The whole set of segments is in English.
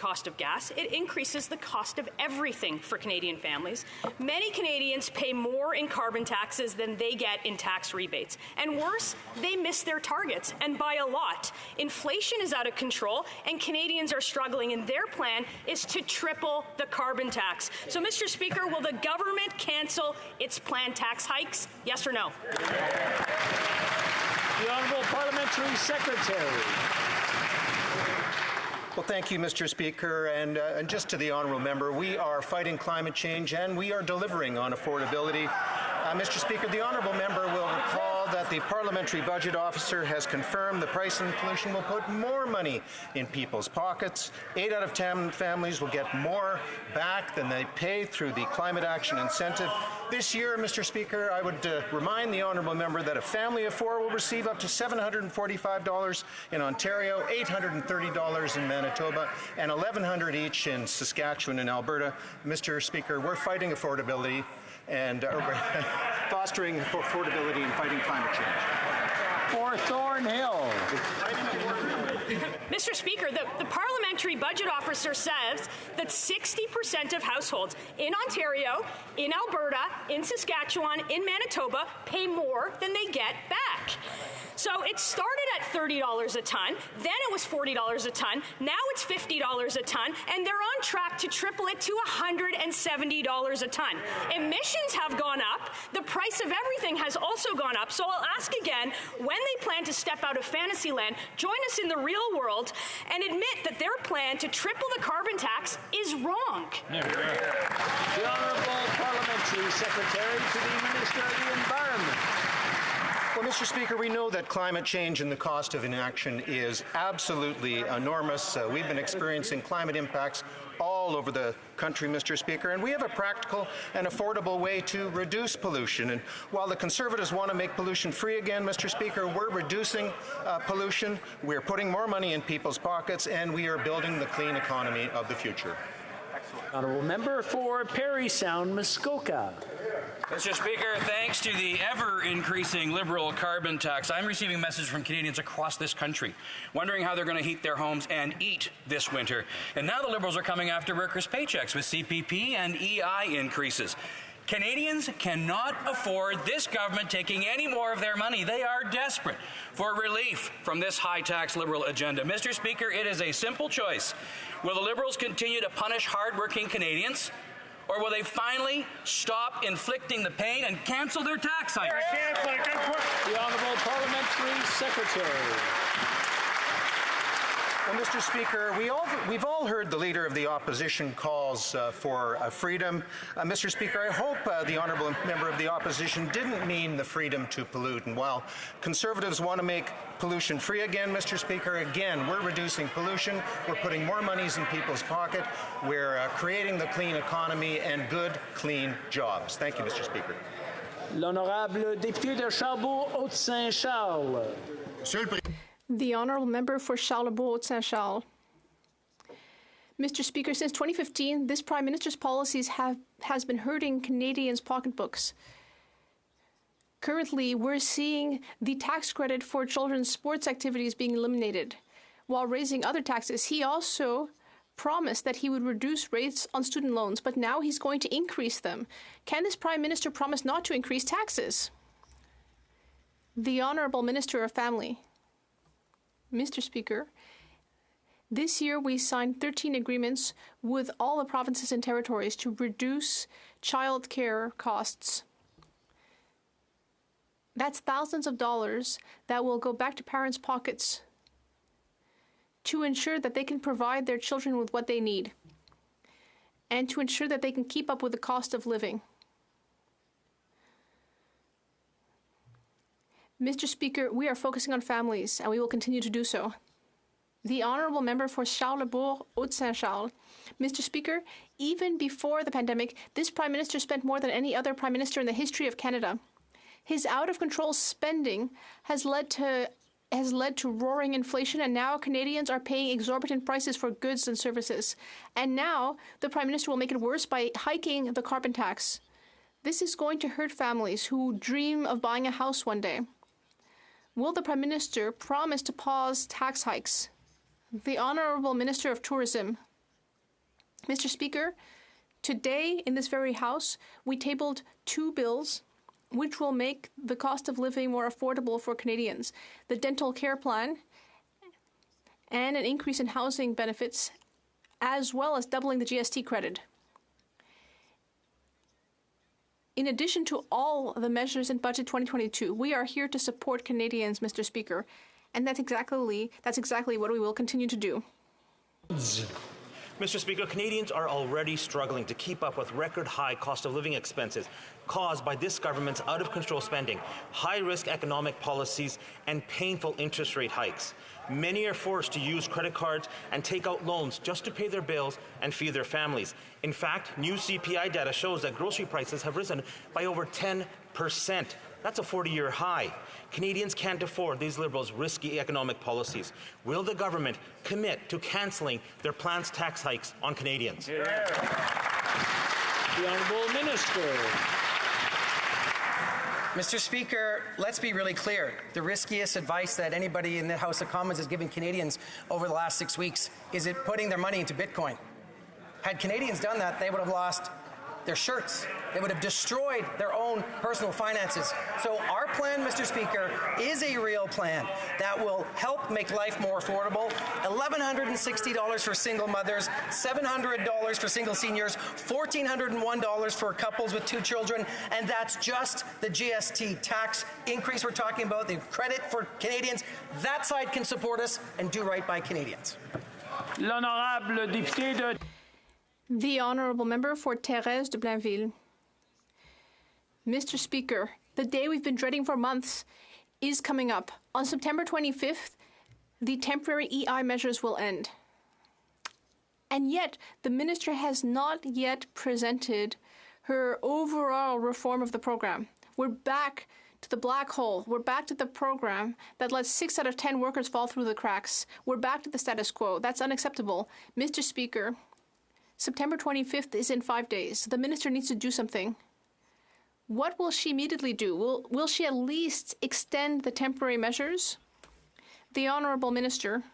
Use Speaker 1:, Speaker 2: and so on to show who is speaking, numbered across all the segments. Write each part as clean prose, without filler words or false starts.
Speaker 1: cost of gas, it increases the cost of everything for Canadian families. Many Canadians pay more in carbon taxes than they get in tax rebates. And worse, they miss their targets, and by a lot. Inflation is out of control, and Canadians are struggling, and their plan is to triple the carbon tax. So, Mr. Speaker, will the government cancel its planned tax hikes? Yes or no?
Speaker 2: The Honourable Parliamentary Secretary.
Speaker 3: Well, thank you, Mr. Speaker. And just to the honourable member, we are fighting climate change and we are delivering on affordability. Mr. Speaker, the honourable member will recall that the Parliamentary Budget Officer has confirmed the price and pollution will put more money in people's pockets. 8 out of 10 families will get more back than they pay through the Climate Action Incentive. This year, Mr. Speaker, I would remind the honourable member that a family of 4 will receive up to $745 in Ontario, $830 in Manitoba, and $1,100 each in Saskatchewan and Alberta. Mr. Speaker, we're fighting affordability and fostering affordability and fighting climate change.
Speaker 2: For Thornhill.
Speaker 1: Mr. Speaker, the Parliamentary Budget Officer says that 60% of households in Ontario, in Alberta, in Saskatchewan, in Manitoba pay more than they get back. So it started at $30 a ton, then it was $40 a ton, now it's $50 a ton, and they're on track to triple it to $170 a ton. Emissions have gone up, the price of everything has also gone up, so I'll ask again, when they plan to step out of Fantasyland, join us in the real world, and admit that their plan to triple the carbon tax is wrong.
Speaker 2: The Honourable Parliamentary Secretary to the Minister of the Environment.
Speaker 3: Well, Mr. Speaker, we know that climate change and the cost of inaction is absolutely enormous. We've been experiencing climate impacts all over the country, Mr. Speaker, and we have a practical and affordable way to reduce pollution. And while the Conservatives want to make pollution free again, Mr. Speaker, we're reducing pollution, we're putting more money in people's pockets, and we are building the clean economy of the future.
Speaker 2: Honourable Member for Parry Sound, Muskoka.
Speaker 4: Mr. Speaker, thanks to the ever-increasing Liberal carbon tax, I'm receiving messages from Canadians across this country wondering how they're going to heat their homes and eat this winter. And now the Liberals are coming after workers' paychecks with CPP and EI increases. Canadians cannot afford this government taking any more of their money. They are desperate for relief from this high-tax Liberal agenda. Mr. Speaker, it is a simple choice. Will the Liberals continue to punish hard-working Canadians, or will they finally stop inflicting the pain and cancel their tax hikes?
Speaker 2: The Honourable Parliamentary Secretary.
Speaker 3: Well, Mr. Speaker, we've all heard the Leader of the Opposition calls for freedom. Mr. Speaker, I hope the Honourable Member of the Opposition didn't mean the freedom to pollute. And while Conservatives want to make pollution free again, Mr. Speaker, again, we're reducing pollution, we're putting more monies in people's pocket, we're creating the clean economy and good, clean jobs. Thank you, Mr. Speaker.
Speaker 2: L'Honourable Député de Charlebourg-Haute-Saint-Charles.
Speaker 5: The Honourable Member for Charlebourg-Haute-Saint-Charles. Mr. Speaker, since 2015, this Prime Minister's policies has been hurting Canadians' pocketbooks. Currently, we're seeing the tax credit for children's sports activities being eliminated. While raising other taxes, he also promised that he would reduce rates on student loans, but now he's going to increase them. Can this Prime Minister promise not to increase taxes? The Honourable Minister of Family. Mr. Speaker, this year we signed 13 agreements with all the provinces and territories to reduce child care costs. That's thousands of dollars that will go back to parents' pockets to ensure that they can provide their children with what they need and to ensure that they can keep up with the cost of living. Mr. Speaker, we are focusing on families, and we will continue to do so. The Honourable Member for Charlebourg-Haute-Saint-Charles. Mr. Speaker, even before the pandemic, this Prime Minister spent more than any other Prime Minister in the history of Canada. His out-of-control spending has led to roaring inflation, and now Canadians are paying exorbitant prices for goods and services. And now the Prime Minister will make it worse by hiking the carbon tax. This is going to hurt families who dream of buying a house one day. Will the Prime Minister promise to pause tax hikes? The Honourable Minister of Tourism. Mr. Speaker, today in this very House, we tabled 2 bills which will make the cost of living more affordable for Canadians. The dental care plan and an increase in housing benefits, as well as doubling the GST credit. In addition to all the measures in Budget 2022, we are here to support Canadians, Mr. Speaker, and that's exactly what we will continue to do.
Speaker 6: Mr. Speaker, Canadians are already struggling to keep up with record-high cost of living expenses caused by this government's out-of-control spending, high-risk economic policies, and painful interest rate hikes. Many are forced to use credit cards and take out loans just to pay their bills and feed their families. In fact, new CPI data shows that grocery prices have risen by over 10%. That's a 40-year high. Canadians can't afford these Liberals' risky economic policies. Will the government commit to cancelling their planned tax hikes on Canadians?
Speaker 2: The Honourable Minister.
Speaker 7: Mr. Speaker, let's be really clear. The riskiest advice that anybody in the House of Commons has given Canadians over the last 6 weeks is it putting their money into Bitcoin. Had Canadians done that, they would have lost their shirts. They would have destroyed their own personal finances. So our plan, Mr. Speaker, is a real plan that will help make life more affordable. $1,160 for single mothers, $700 for single seniors, $1,401 for couples with 2 children, and that's just the GST tax increase we're talking about, the credit for Canadians. That side can support us and do right by Canadians.
Speaker 2: L'honorable député de...
Speaker 5: The Honourable Member for Thérèse de Blainville. Mr. Speaker, the day we've been dreading for months is coming up. On September 25th, the temporary EI measures will end. And yet, the Minister has not yet presented her overall reform of the program. We're back to the black hole. We're back to the program that lets 6 out of 10 workers fall through the cracks. We're back to the status quo. That's unacceptable. Mr. Speaker, September 25th is in 5 days. The Minister needs to do something. What will she immediately do? Will she at least extend the temporary measures? The Honourable Minister.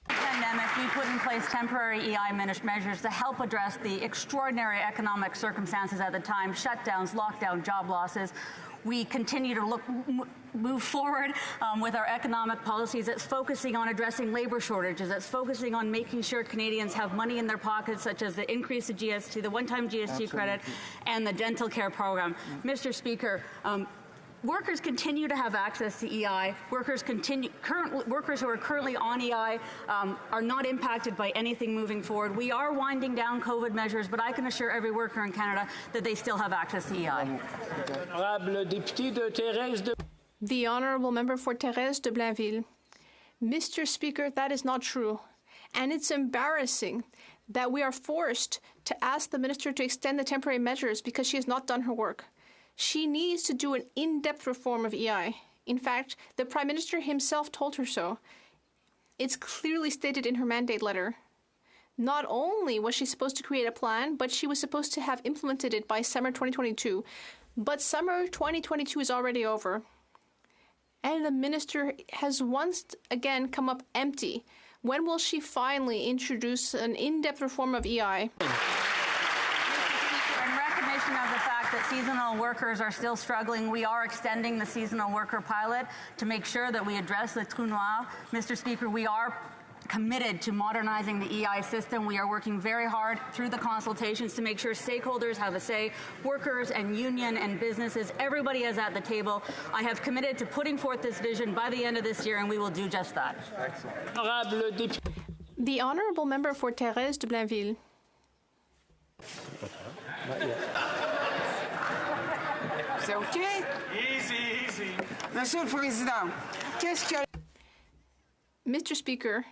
Speaker 8: Pandemic, we put in place temporary EI measures to help address the extraordinary economic circumstances at the time, shutdowns, lockdown, job losses. We continue to move forward with our economic policies that's focusing on addressing labor shortages, that's focusing on making sure Canadians have money in their pockets, such as the increase of GST, the one-time GST credit, and the dental care program. Mr. Speaker, workers continue to have access to EI. Workers who are currently on EI are not impacted by anything moving forward. We are winding down COVID measures, but I can assure every worker in Canada that they still have access to EI.
Speaker 5: The Honourable Member for Thérèse de Blainville. Mr. Speaker, that is not true. And it's embarrassing that we are forced to ask the Minister to extend the temporary measures because she has not done her work. She needs to do an in-depth reform of EI. In fact, the Prime Minister himself told her so. It's clearly stated in her mandate letter. Not only was she supposed to create a plan, but she was supposed to have implemented it by summer 2022. But summer 2022 is already over. And the Minister has once again come up empty. When will she finally introduce an in-depth reform of EI?
Speaker 8: That seasonal workers are still struggling. We are extending the seasonal worker pilot to make sure that we address the trou noir. Mr. Speaker, we are committed to modernizing the EI system. We are working very hard through the consultations to make sure stakeholders have a say, workers and union and businesses, everybody is at the table. I have committed to putting forth this vision by the end of this year, and we will do just that.
Speaker 5: The Honourable Member for Thérèse de Blainville.
Speaker 9: C'est OK?
Speaker 10: Easy.
Speaker 9: Monsieur le Président, qu'est-ce que...
Speaker 5: Mr. Speaker,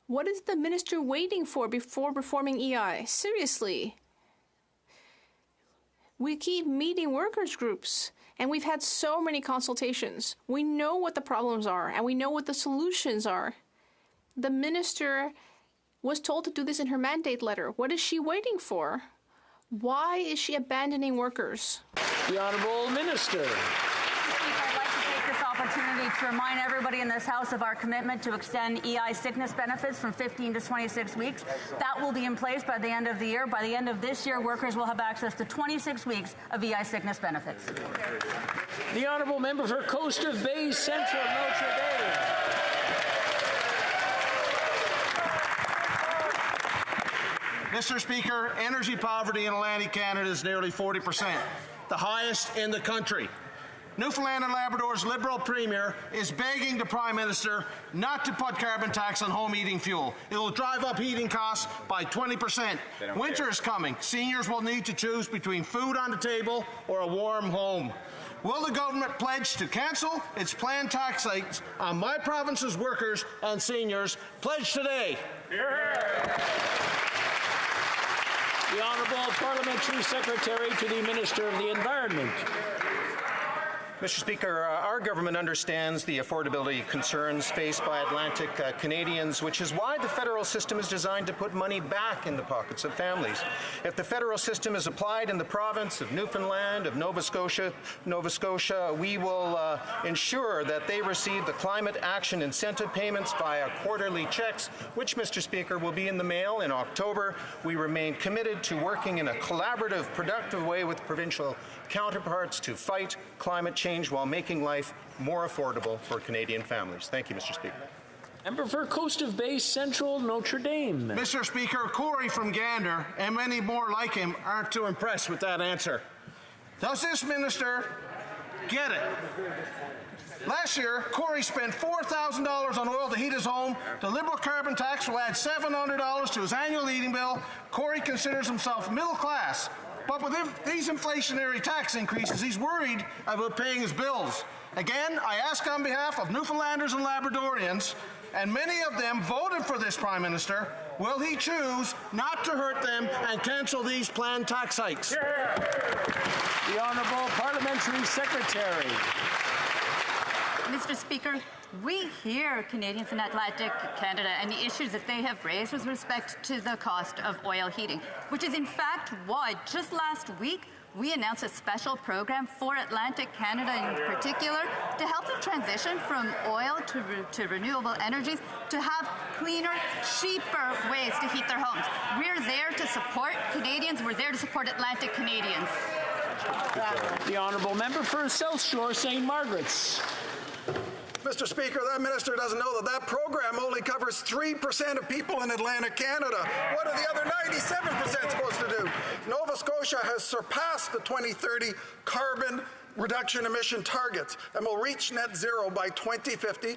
Speaker 5: what is the Minister waiting for before reforming EI? Seriously. We keep meeting workers' groups, and we've had so many consultations. We know what the problems are, and we know what the solutions are. The Minister was told to do this in her mandate letter. What is she waiting for? Why is she abandoning workers?
Speaker 2: The Honourable Minister.
Speaker 8: I'd like to take this opportunity week to remind everybody in this House of our commitment to extend EI sickness benefits from 15 to 26 weeks. That will be in place by the end of the year. By the end of this year, workers will have access to 26 weeks of EI sickness benefits.
Speaker 2: The honourable member for Coast of Bays Central, Notre Dame.
Speaker 11: Mr. Speaker, energy poverty in Atlantic Canada is nearly 40%, the highest in the country. Newfoundland and Labrador's Liberal Premier is begging the Prime Minister not to put carbon tax on home heating fuel. It will drive up heating costs by 20%. Winter is coming. Seniors will need to choose between food on the table or a warm home. Will the government pledge to cancel its planned tax hikes on my province's workers and seniors? Pledge today.
Speaker 2: The Honourable Parliamentary Secretary to the Minister of the Environment.
Speaker 3: Mr. Speaker, our government understands the affordability concerns faced by Atlantic Canadians, which is why the federal system is designed to put money back in the pockets of families. If the federal system is applied in the province of Newfoundland, of Nova Scotia, we will ensure that they receive the climate action incentive payments via quarterly checks, which, Mr. Speaker, will be in the mail in October. We remain committed to working in a collaborative, productive way with provincial counterparts to fight climate change while making life more affordable for Canadian families. Thank you, Mr. Speaker.
Speaker 2: Member for Coast of Bays Central, Notre Dame.
Speaker 11: Mr. Speaker, Corey from Gander and many more like him aren't too impressed with that answer. Does this minister get it? Last year, Corey spent $4,000 on oil to heat his home. The Liberal carbon tax will add $700 to his annual heating bill. Corey considers himself middle class. But with these inflationary tax increases, he's worried about paying his bills. Again, I ask on behalf of Newfoundlanders and Labradorians, and many of them voted for this Prime Minister, will he choose not to hurt them and cancel these planned tax hikes?
Speaker 2: The Honourable Parliamentary Secretary.
Speaker 12: Mr. Speaker, we hear Canadians in Atlantic Canada and the issues that they have raised with respect to the cost of oil heating, which is in fact why just last week we announced a special program for Atlantic Canada in particular to help them transition from oil to renewable energies, to have cleaner, cheaper ways to heat their homes. We're there to support Canadians. We're there to support Atlantic Canadians.
Speaker 2: The Honourable Member for South Shore, St. Margaret's.
Speaker 13: Mr. Speaker, that minister doesn't know that that program only covers 3% of people in Atlantic Canada. What are the other 97% supposed to do? Nova Scotia has surpassed the 2030 carbon reduction emission targets and will reach net zero by 2050.